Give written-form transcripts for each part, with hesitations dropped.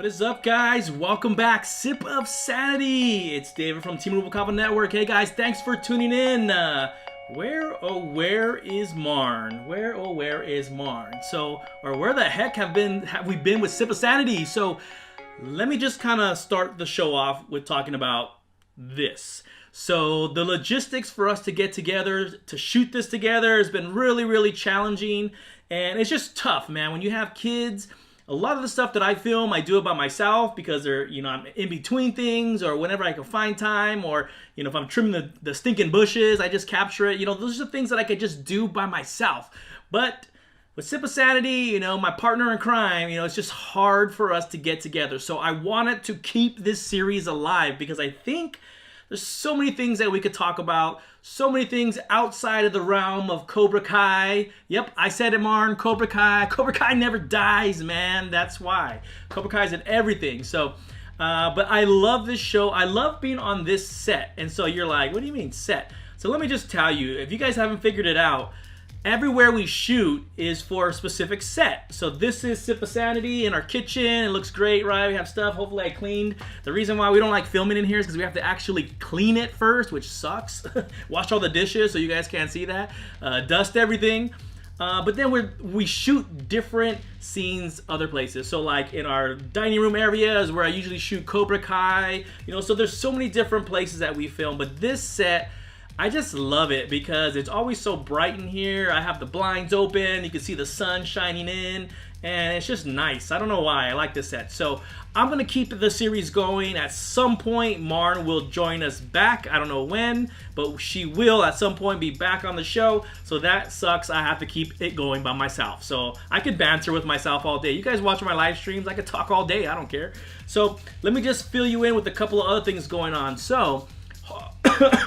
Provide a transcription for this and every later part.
What is up, guys? Welcome back. Sip of Sanity. It's David from Team Rubalcava Network. Hey guys, thanks for tuning in. Where is Marn? Where is Marn? So, or where the heck have we been with Sip of Sanity? So, let me just kind of start the show off with talking about this. So, the logistics for us to get together, to shoot this together has been really challenging. And it's just tough, man. When you have kids, a lot of the stuff that I film, I do it by myself because they're, I'm in between things, or whenever I can find time, or, if I'm trimming the stinking bushes, I just capture it. Those are things that I could just do by myself. But with Sip of Sanity, my partner in crime, it's just hard for us to get together. So I wanted to keep this series alive because I think there's so many things that we could talk about, so many things outside of the realm of Cobra Kai. Yep, I said it, Marn, Cobra Kai. Cobra Kai never dies, man. That's why. Cobra Kai's in everything. So, but I love this show. I love being on this set. And so you're like, what do you mean set? So let me just tell you, if you guys haven't figured it out, everywhere we shoot is for a specific set. So this is Sip of Sanity in our kitchen. It looks great, right? We have stuff. Hopefully I cleaned. The reason why we don't like filming in here is because we have to actually clean it first, which sucks. Wash all the dishes so you guys can't see that. Dust everything. But then we shoot different scenes other places. So like in our dining room areas where I usually shoot Cobra Kai. So there's so many different places that we film. But this set, I just love it because it's always so bright in here. I have the blinds open. You can see the sun shining in. And it's just nice. I don't know why. I like this set. So I'm going to keep the series going. At some point, Marn will join us back. I don't know when, but she will at some point be back on the show. So that sucks. I have to keep it going by myself. So I could banter with myself all day. You guys watching my live streams, I could talk all day. I don't care. So let me just fill you in with a couple of other things going on. So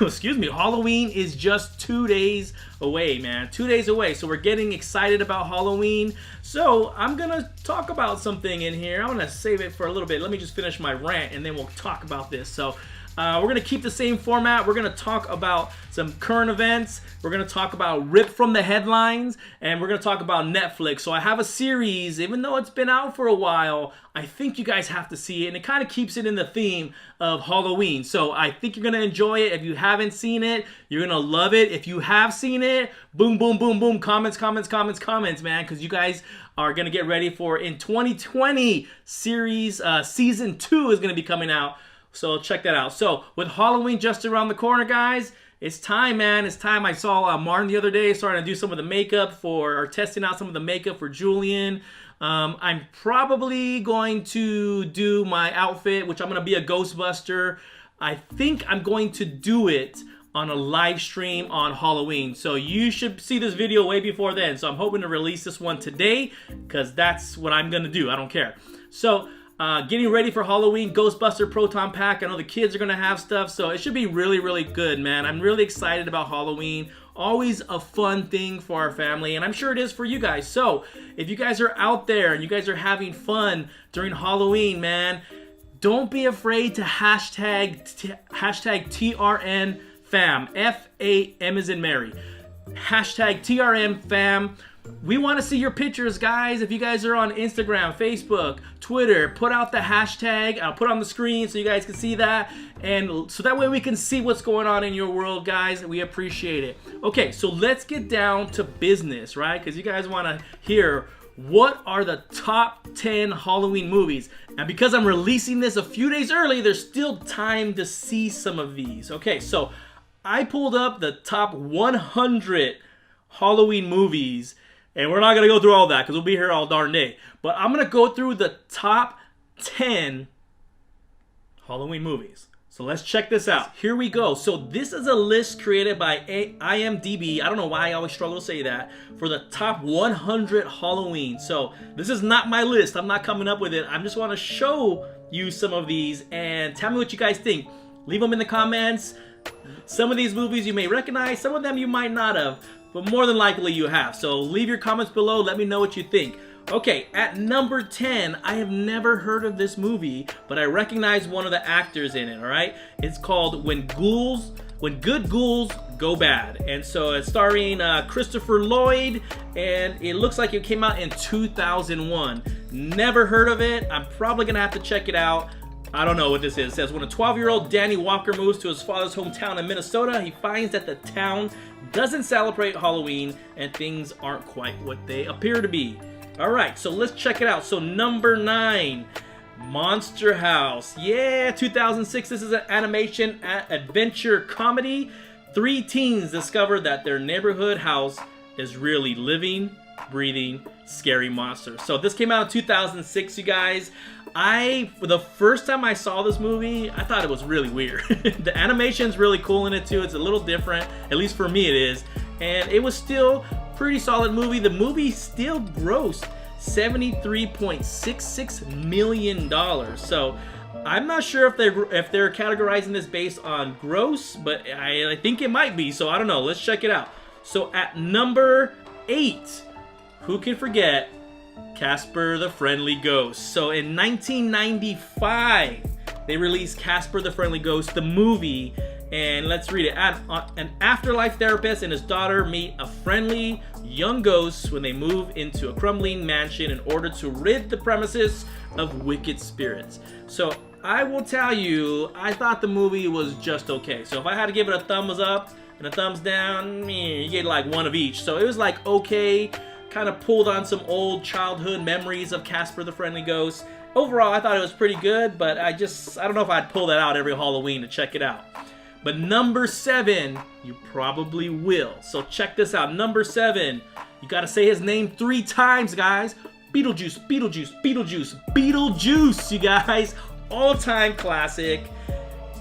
excuse me, Halloween is just 2 days away, man. 2 days away. So we're getting excited about Halloween. So I'm gonna talk about something in here. I'm gonna save it for a little bit. Let me just finish my rant and then we'll talk about this. So we're gonna keep the same format. We're gonna talk about some current events. We're gonna talk about ripped from the headlines, and we're gonna talk about Netflix. So I have a series, even though it's been out for a while, I think you guys have to see it, and it kind of keeps it in the theme of Halloween. So I think you're gonna enjoy it. If you haven't seen it, you're gonna love it. If you have seen it, boom, boom, boom, boom, comments, man, because you guys are gonna get ready for in 2020 series season 2 is gonna be coming out. So check that out. So with Halloween just around the corner, guys, it's time, man. It's time. I saw Martin the other day starting to do some of the makeup or testing out some of the makeup for Julian. I'm probably going to do my outfit, which I'm going to be a Ghostbuster. I think I'm going to do it on a live stream on Halloween. So you should see this video way before then. So I'm hoping to release this one today because that's what I'm going to do. I don't care. So getting ready for Halloween, Ghostbuster Proton Pack. I know the kids are going to have stuff, so it should be really good, man. I'm really excited about Halloween. Always a fun thing for our family, and I'm sure it is for you guys. So if you guys are out there and you guys are having fun during Halloween, man, don't be afraid to hashtag TRN fam. F-A-M as in Mary. Hashtag TRN fam. We want to see your pictures, guys. If you guys are on Instagram, Facebook, Twitter, put out the hashtag. I'll put it on the screen so you guys can see that. And so that way we can see what's going on in your world, guys. We appreciate it. Okay, so let's get down to business, right? Because you guys want to hear what are the top 10 Halloween movies. And because I'm releasing this a few days early, there's still time to see some of these. Okay, so I pulled up the top 100 Halloween movies. And we're not going to go through all that because we'll be here all darn day. But I'm going to go through the top 10 Halloween movies. So let's check this out. Here we go. So this is a list created by IMDb. I don't know why I always struggle to say that. For the top 100 Halloween. So this is not my list. I'm not coming up with it. I just want to show you some of these. And tell me what you guys think. Leave them in the comments. Some of these movies you may recognize. Some of them you might not have. But more than likely you have. So leave your comments below. Let me know what you think. Okay, at number 10, I have never heard of this movie, but I recognize one of the actors in it, all right? It's called When Good Ghouls Go Bad. And so it's starring Christopher Lloyd, and it looks like it came out in 2001. Never heard of it. I'm probably gonna have to check it out. I don't know what this is. It says, when a 12-year-old Danny Walker moves to his father's hometown in Minnesota, he finds that the town doesn't celebrate Halloween and things aren't quite what they appear to be. Alright, so let's check it out. So number 9, Monster House. Yeah, 2006. This is an animation adventure comedy. 3 teens discover that their neighborhood house is really living, breathing, scary monster. So this came out in 2006, you guys. For the first time I saw this movie, I thought it was really weird. The animation's really cool in it too. It's a little different, at least for me it is. And it was still pretty solid movie. The movie still grossed $73.66 million. So I'm not sure if they're categorizing this based on gross, but I think it might be. So I don't know. Let's check it out. So at number 8, who can forget Casper the Friendly Ghost? So in 1995, they released Casper the Friendly Ghost, the movie, and let's read it. An afterlife therapist and his daughter meet a friendly young ghost when they move into a crumbling mansion in order to rid the premises of wicked spirits. So I will tell you, I thought the movie was just okay. So if I had to give it a thumbs up and a thumbs down, you get like one of each. So it was like okay. Kind of pulled on some old childhood memories of Casper the Friendly Ghost. Overall, I thought it was pretty good, but I don't know if I'd pull that out every Halloween to check it out. But number 7, you probably will. So check this out. Number 7, you gotta say his name 3 times, guys. Beetlejuice, Beetlejuice, Beetlejuice, Beetlejuice, you guys. All-time classic.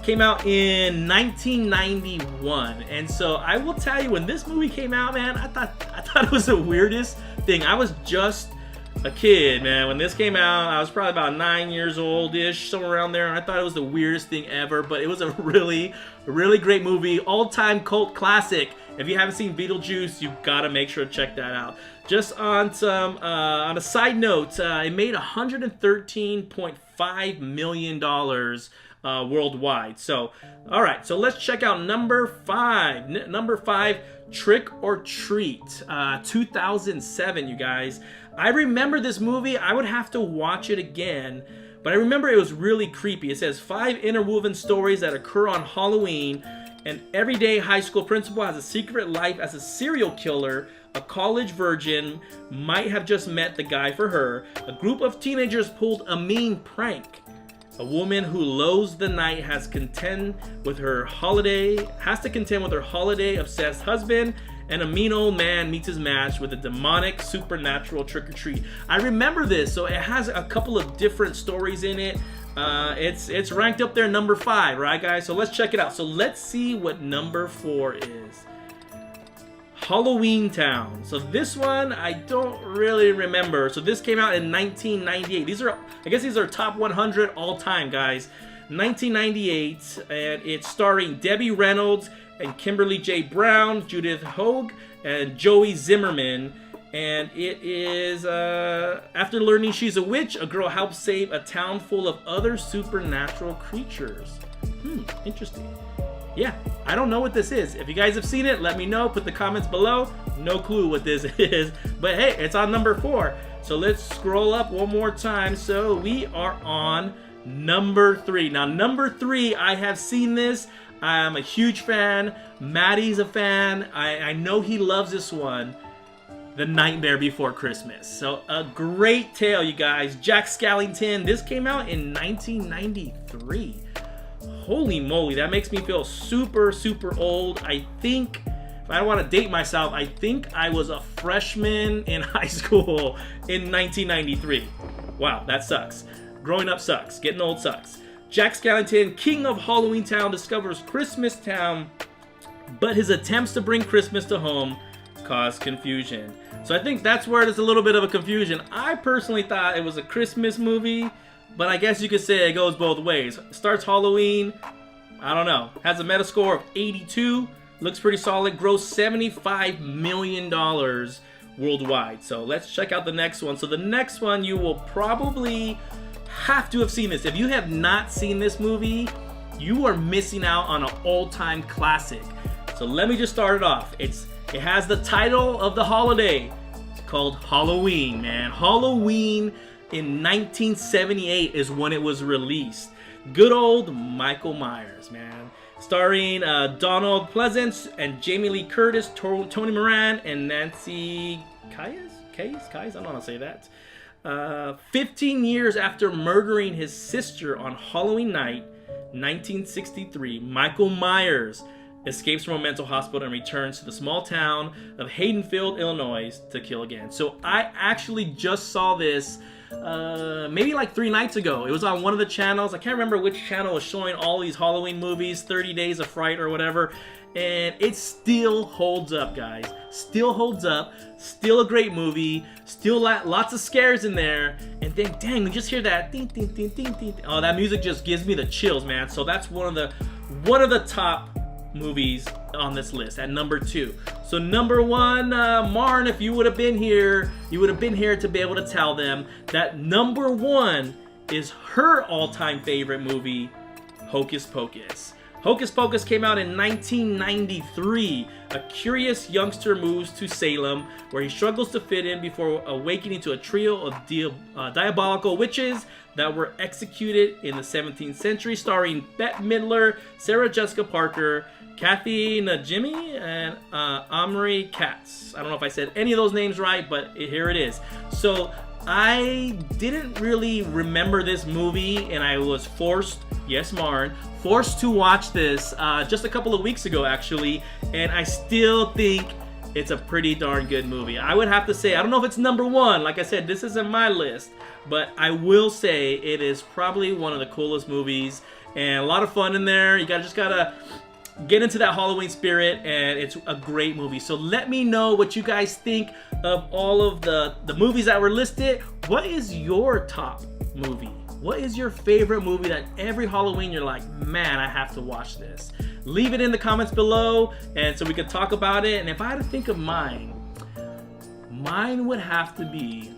Came out in 1991, and so I will tell you, when this movie came out, man, I thought it was the weirdest thing. I was just a kid, man, when this came out. I was probably about 9 years old-ish, somewhere around there, and I thought it was the weirdest thing ever. But it was a really great movie, all-time cult classic. If you haven't seen Beetlejuice, you gotta make sure to check that out. Just on a side note, it made $113.5 million. Worldwide. So, all right. So let's check out number 5. Number 5, Trick or Treat, 2007. You guys, I remember this movie. I would have to watch it again, but I remember it was really creepy. It says 5 interwoven stories that occur on Halloween. An everyday high school principal has a secret life as a serial killer. A college virgin might have just met the guy for her. A group of teenagers pulled a mean prank. A woman who loathes the night has to contend with her holiday-obsessed husband, and a mean old man meets his match with a demonic, supernatural trick-or-treat. I remember this, so it has a couple of different stories in it. It's ranked up there number 5, right, guys? So let's check it out. So let's see what number 4 is. Halloween Town. So this one I don't really remember. So this came out in 1998. These are top 100 all time, guys. 1998, and it's starring Debbie Reynolds and Kimberly J. Brown, Judith Hoag, and Joey Zimmerman. And it is after learning she's a witch, a girl helps save a town full of other supernatural creatures. Interesting. Yeah, I don't know what this is. If you guys have seen it, let me know. Put the comments below. No clue what this is. But hey, it's on number 4. So let's scroll up one more time. So we are on number 3. Now, number 3, I have seen this. I'm a huge fan. Maddie's a fan. I know he loves this one. The Nightmare Before Christmas. So a great tale, you guys. Jack Skellington. This came out in 1993. Holy moly, that makes me feel super old. I think, if I don't want to date myself, I think I was a freshman in high school in 1993. Wow, that sucks. Growing up sucks. Getting old sucks. Jack Skellington, king of Halloween Town, discovers Christmas Town, but his attempts to bring Christmas to home cause confusion. So I think that's where there's a little bit of a confusion. I personally thought it was a Christmas movie, but I guess you could say it goes both ways. Starts Halloween, I don't know. Has a Metascore of 82. Looks pretty solid. Grossed $75 million worldwide. So let's check out the next one. So the next one, you will probably have to have seen this. If you have not seen this movie, you are missing out on an all-time classic. So let me just start it off. It has the title of the holiday. It's called Halloween, man. Halloween in 1978 is when it was released. Good old Michael Myers, man. Starring Donald Pleasance and Jamie Lee Curtis, Tony Moran, and Nancy Kyes? I don't know how to say that. 15 years after murdering his sister on Halloween night, 1963, Michael Myers escapes from a mental hospital and returns to the small town of Haydenfield, Illinois to kill again. So I actually just saw this maybe like 3 nights ago. It was on one of the channels. I can't remember which channel was showing all these Halloween movies, 30 Days of Fright or whatever. And it still holds up, guys. Still holds up. Still a great movie. Still lots of scares in there. And then, dang, you just hear that ding, ding, ding, ding, ding. Oh, that music just gives me the chills, man. So that's one of the top movies on this list at number 2. So number 1, Marn, if you would have been here, you would have been here to be able to tell them that number 1 is her all-time favorite movie, Hocus Pocus. Hocus Pocus came out in 1993. A curious youngster moves to Salem, where he struggles to fit in before awakening to a trio of diabolical witches that were executed in the 17th century, starring Bette Midler, Sarah Jessica Parker, Kathy Najimy, and Omri Katz. I don't know if I said any of those names right, but here it is. So I didn't really remember this movie, and I was forced, yes, Marn, forced to watch this just a couple of weeks ago, actually, and I still think it's a pretty darn good movie. I would have to say, I don't know if it's number 1. Like I said, this isn't my list, but I will say it is probably one of the coolest movies, and a lot of fun in there. You just gotta get into that Halloween spirit, and it's a great movie. So let me know what you guys think of all of the movies that were listed. What is your top movie? What is your favorite movie that every Halloween you're like, man, I have to watch this? Leave it in the comments below, and so we can talk about it. And if I had to think of mine would have to be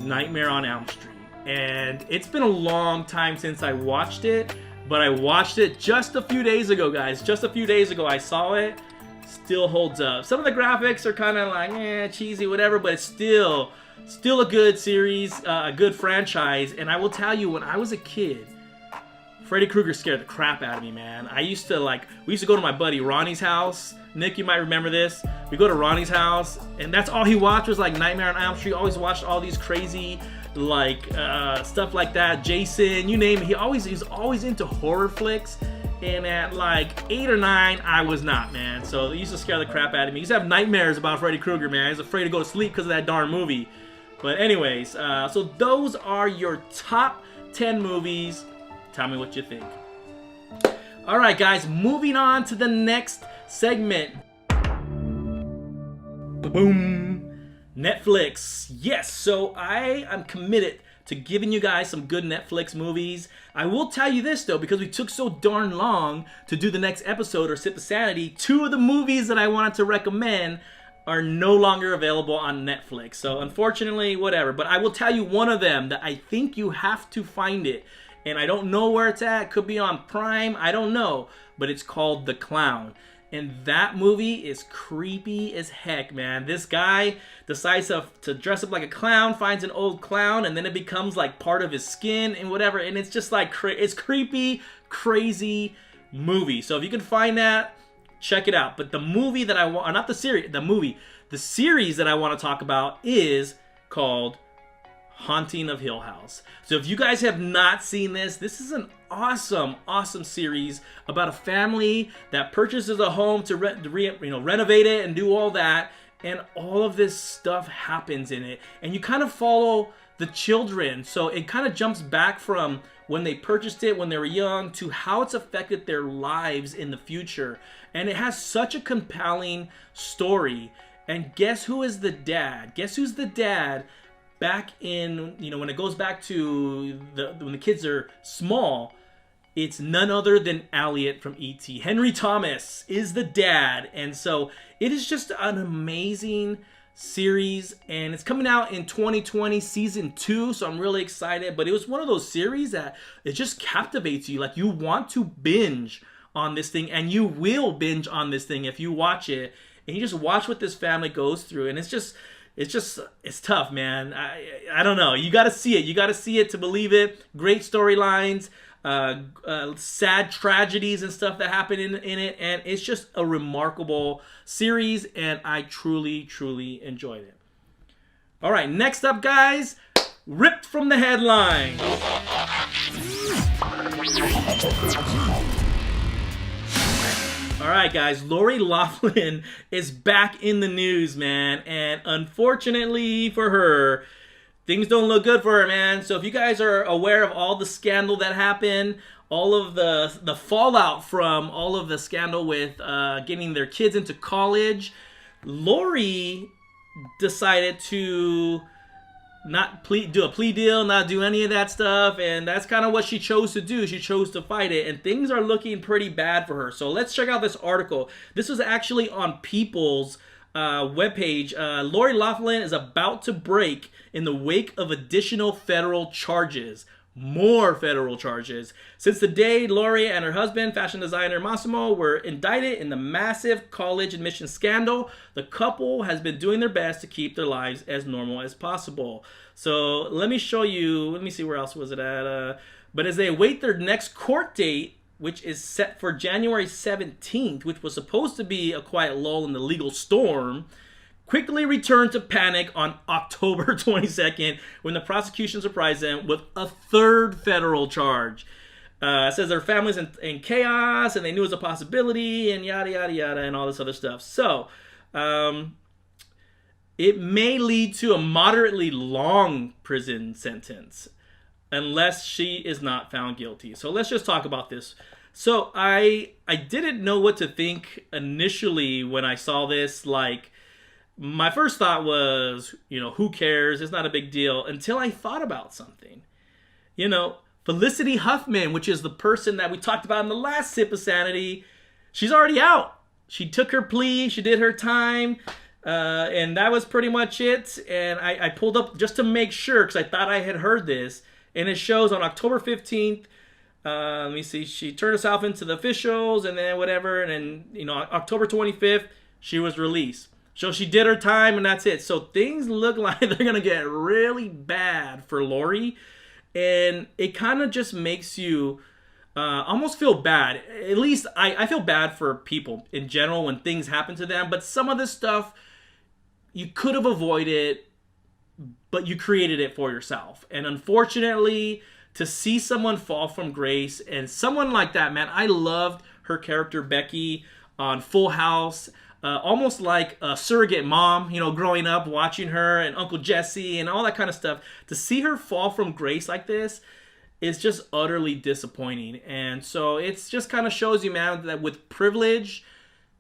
Nightmare on Elm Street. And it's been a long time since I watched it, but I watched it just a few days ago, guys. Just a few days ago I saw it. Still holds up. Some of the graphics are kind of like, cheesy, whatever, but it's still a good series, a good franchise. And I will tell you, when I was a kid, Freddy Krueger scared the crap out of me, man. We used to go to my buddy Ronnie's house. Nick, you might remember this. We go to Ronnie's house, and that's all he watched was like Nightmare on Elm Street. Always watched all these crazy, stuff like that. Jason, you name it. He's always into horror flicks. And at like 8 or 9, I was not, man. So it used to scare the crap out of me. I used to have nightmares about Freddy Krueger, man. I was afraid to go to sleep because of that darn movie. But anyways, so those are your top 10 movies. Tell me what you think. All right, guys, moving on to the next segment. Boom. Netflix. Yes, so I am committed to giving you guys some good Netflix movies. I will tell you this, though, because we took so darn long to do the next episode or Sip of Sanity, 2 of the movies that I wanted to recommend are no longer available on Netflix. So unfortunately, whatever. But I will tell you one of them that I think you have to find it. And I don't know where it's at. Could be on Prime. I don't know. But it's called The Clown. And that movie is creepy as heck, man. This guy decides to dress up like a clown, finds an old clown, and then it becomes like part of his skin and whatever. And it's just like, it's creepy, crazy movie. So if you can find that, check it out. But the movie that I want, not the series, the series that I want to talk about is called Haunting of Hill House. So if you guys have not seen this, this is an awesome series about a family that purchases a home to renovate it and do all that, and all of this stuff happens in it, and you kind of follow the children. So it kind of jumps back from when they purchased it when they were young to how it's affected their lives in the future, and it has such a compelling story. And guess who is the dad? Guess who's the dad? Back in, when it goes back to when the kids are small, it's none other than Elliot from E.T. Henry Thomas is the dad. And so it is just an amazing series, and it's coming out in 2020 season 2, so I'm really excited. But it was one of those series that it just captivates you. Like, you want to binge on this thing, and you will binge on this thing if you watch it, and you just watch what this family goes through. And it's just, it's tough, man. I don't know. You got to see it. You got to see it to believe it. Great storylines, sad tragedies and stuff that happen in it, and it's just a remarkable series, and I truly, truly enjoyed it. All right, next up, guys, ripped from the headline. All right, guys, LoriLoughlin is back in the news, man, and unfortunately for her, things don't look good for her, man. So if you guys are aware of all the scandal that happened, all of the fallout from all of the scandal with getting their kids into college, Lori decided to not do a plea deal, not do any of that stuff, and that's kind of what she chose to do. She chose to fight it, and things are looking pretty bad for her. So let's check out this article. This was actually on People's webpage. LoriLoughlin is about to break in the wake of additional federal charges. More federal charges. Since the day Lori and her husband, fashion designer Massimo, were indicted in the massive college admission scandal, the couple has been doing their best to keep their lives as normal as possible. So let me show you, let me see, where else was it at? But as they await their next court date, which is set for January 17th, which was supposed to be a quiet lull in the legal storm, quickly returned to panic on October 22nd when the prosecution surprised them with a third federal charge. It says their family's in chaos and they knew it was a possibility and yada, yada, yada, and all this other stuff. So, it may lead to a moderately long prison sentence unless she is not found guilty. So let's just talk about this. So I didn't know what to think initially when I saw this. Like, my first thought was, who cares? It's not a big deal, until I thought about something. Felicity Huffman, which is the person that we talked about in the last Sip of Sanity, she's already out. She took her plea, she did her time, and that was pretty much it. And I pulled up just to make sure, because I thought I had heard this, and it shows on October 15th, let me see, she turned herself into the officials, and then whatever, and then, October 25th, she was released. So she did her time, and that's it. So things look like they're going to get really bad for Lori. And it kind of just makes you almost feel bad. At least I feel bad for people in general when things happen to them. But some of this stuff, you could have avoided, but you created it for yourself. And unfortunately, to see someone fall from grace, and someone like that, man, I loved her character, Becky, on Full House. Almost like a surrogate mom, growing up, watching her and Uncle Jesse and all that kind of stuff. To see her fall from grace like this is just utterly disappointing. And so it's just kind of shows you, man, that with privilege,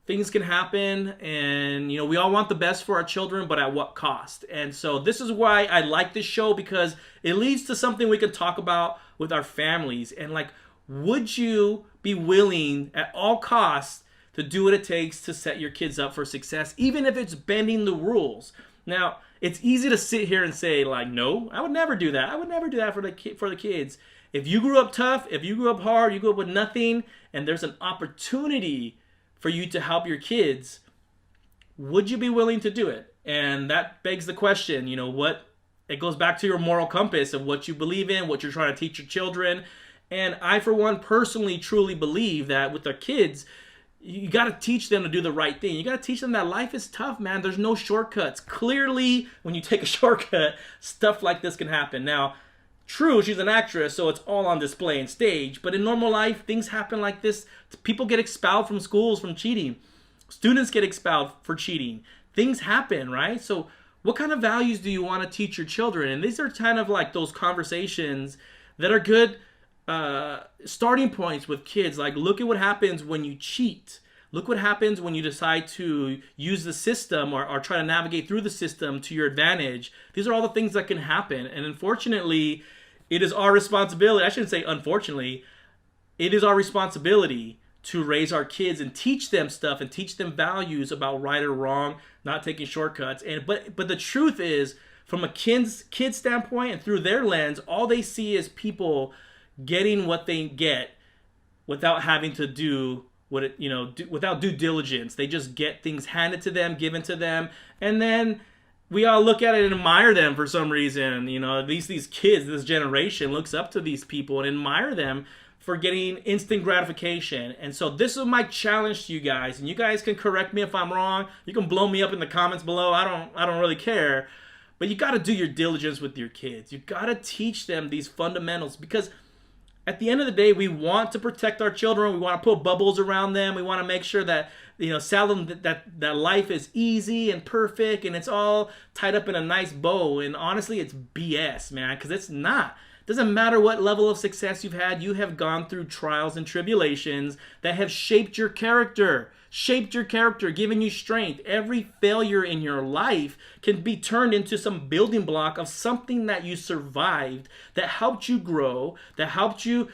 things can happen. And, we all want the best for our children, but at what cost? And so this is why I like this show, because it leads to something we can talk about with our families. And like, would you be willing at all costs to do what it takes to set your kids up for success, even if it's bending the rules? Now, it's easy to sit here and say, like, no, I would never do that. I would never do that for the kids. If you grew up tough, if you grew up hard, you grew up with nothing, and there's an opportunity for you to help your kids, would you be willing to do it? And that begs the question, it goes back to your moral compass of what you believe in, what you're trying to teach your children. And I, for one, personally, truly believe that with our kids, you got to teach them to do the right thing. You got to teach them that life is tough, man. There's no shortcuts. Clearly, when you take a shortcut, stuff like this can happen. Now, true, she's an actress, so it's all on display and stage. But in normal life, things happen like this. People get expelled from schools from cheating. Students get expelled for cheating. Things happen, right? So what kind of values do you want to teach your children? And these are kind of like those conversations that are good starting points with kids. Like, look at what happens when you cheat. Look what happens when you decide to use the system or try to navigate through the system to your advantage. These are all the things that can happen. And unfortunately, it is our responsibility. I shouldn't say unfortunately. It is our responsibility to raise our kids and teach them stuff and teach them values about right or wrong, not taking shortcuts. But the truth is, from a kid's standpoint and through their lens, all they see is people getting what they get without having to do without due diligence. They just get things handed to them, given to them, and then we all look at it and admire them for some reason. You know, these kids, this generation looks up to these people and admire them for getting instant gratification. And so this is my challenge to you guys, and you guys can correct me if I'm wrong. You can blow me up in the comments below. I don't really care. But you got to do your diligence with your kids. You got to teach them these fundamentals, because at the end of the day, we want to protect our children. We want to put bubbles around them. We want to make sure that, you know, sell them that life is easy and perfect and it's all tied up in a nice bow. And honestly, it's BS, man, because it's not. Doesn't matter what level of success you've had, you have gone through trials and tribulations that have shaped your character, giving you strength. Every failure in your life can be turned into some building block of something that you survived, that helped you grow, that helped you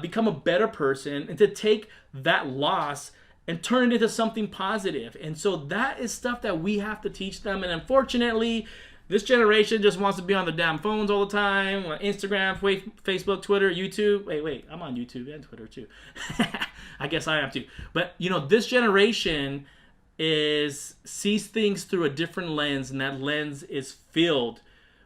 become a better person, and to take that loss and turn it into something positive. And so that is stuff that we have to teach them. And unfortunately, this generation just wants to be on the damn phones all the time. Instagram, Facebook, Twitter, YouTube. Wait, I'm on YouTube and Twitter too. I guess I am too. But, you know, this generation sees things through a different lens, and that lens is filled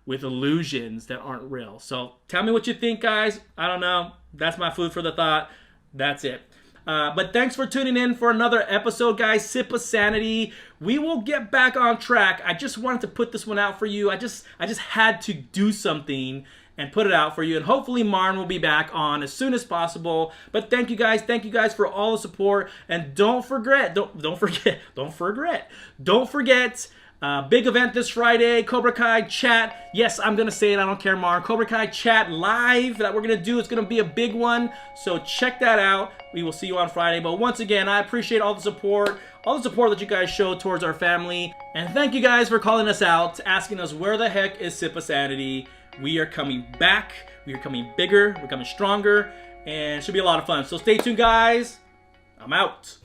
with illusions that aren't real. So tell me what you think, guys. I don't know. That's my food for the thought. That's it. But thanks for tuning in for another episode, guys. Sip of Sanity. We will get back on track. I just wanted to put this one out for you. I just had to do something and put it out for you. And hopefully Marn will be back on as soon as possible. But thank you guys. Thank you guys for all the support. And don't forget, big event this Friday, Cobra Kai Chat. Yes, I'm going to say it. I don't care, Marn. Cobra Kai Chat live that we're going to do. It's going to be a big one. So check that out. We will see you on Friday. But once again, I appreciate all the support that you guys show towards our family. And thank you guys for calling us out, asking us where the heck is Sip of Sanity. We are coming back. We are coming bigger. We're coming stronger. And it should be a lot of fun. So stay tuned, guys. I'm out.